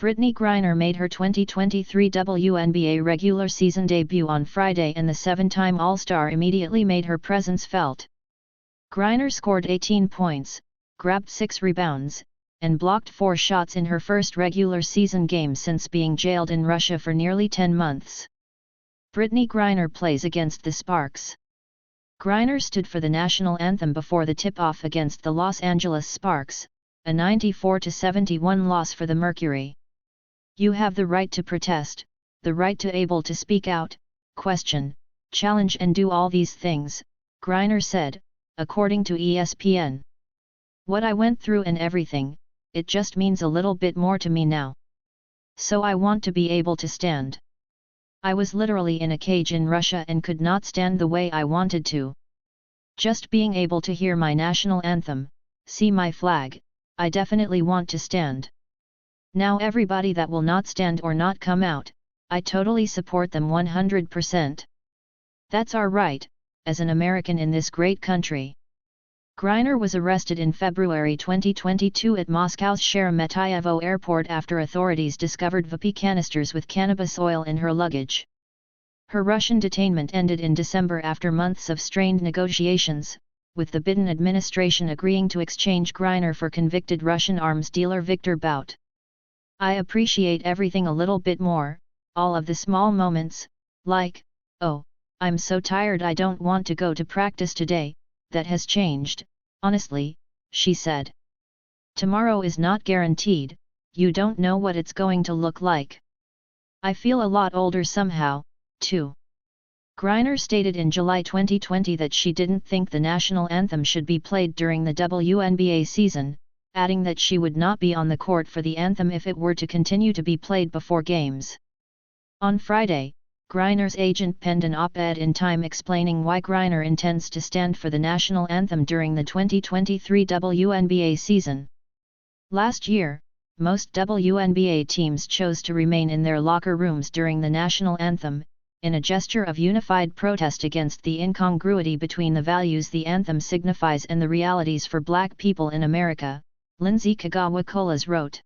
Brittney Griner made her 2023 WNBA regular season debut on Friday, and the seven-time All-Star immediately made her presence felt. Griner scored 18 points, grabbed 6 rebounds, and blocked 4 shots in her first regular season game since being jailed in Russia for nearly 10 months. Brittney Griner plays against the Sparks. Griner stood for the national anthem before the tip-off against the Los Angeles Sparks, a 94-71 loss for the Mercury. "You have the right to protest, the right to able to speak out, question, challenge and do all these things," Griner said, according to ESPN. "What I went through and everything, it just means a little bit more to me now. So I want to be able to stand. I was literally in a cage in Russia and could not stand the way I wanted to. Just being able to hear my national anthem, see my flag, I definitely want to stand. Now everybody that will not stand or not come out, I totally support them 100%. That's our right, as an American in this great country." Griner was arrested in February 2022 at Moscow's Sheremetyevo airport after authorities discovered VP canisters with cannabis oil in her luggage. Her Russian detainment ended in December after months of strained negotiations, with the Biden administration agreeing to exchange Griner for convicted Russian arms dealer Viktor Bout. "I appreciate everything a little bit more, all of the small moments, like, oh, I'm so tired I don't want to go to practice today, that has changed, honestly," she said. "Tomorrow is not guaranteed, you don't know what it's going to look like. I feel a lot older somehow, too." Griner stated in July 2020 that she didn't think the national anthem should be played during the WNBA season, adding that she would not be on the court for the anthem if it were to continue to be played before games. On Friday, Griner's agent penned an op-ed in Time explaining why Griner intends to stand for the national anthem during the 2023 WNBA season. Last year, most WNBA teams chose to remain in their locker rooms during the national anthem, in a gesture of unified protest against the incongruity between the values the anthem signifies and the realities for Black people in America, Lindsay Kagawa-Colas wrote.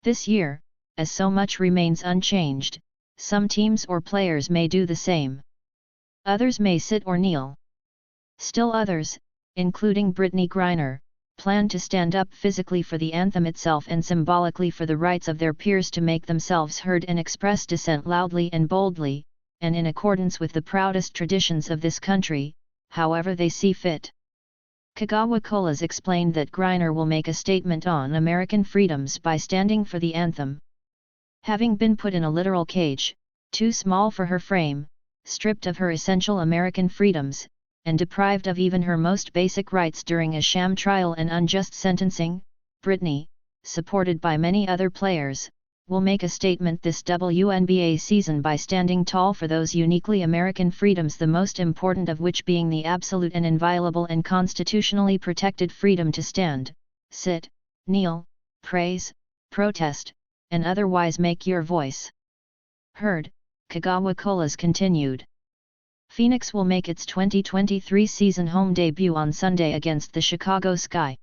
This year, as so much remains unchanged, some teams or players may do the same. Others may sit or kneel. Still others, including Brittney Griner, plan to stand up physically for the anthem itself and symbolically for the rights of their peers to make themselves heard and express dissent loudly and boldly, and in accordance with the proudest traditions of this country, however they see fit. Kagawa-Colas explained that Griner will make a statement on American freedoms by standing for the anthem. Having been put in a literal cage, too small for her frame, stripped of her essential American freedoms, and deprived of even her most basic rights during a sham trial and unjust sentencing, Brittney, supported by many other players, will make a statement this WNBA season by standing tall for those uniquely American freedoms, the most important of which being the absolute and inviolable and constitutionally protected freedom to stand, sit, kneel, praise, protest, and otherwise make your voice heard, Kagawa-Colas continued. Phoenix will make its 2023 season home debut on Sunday against the Chicago Sky.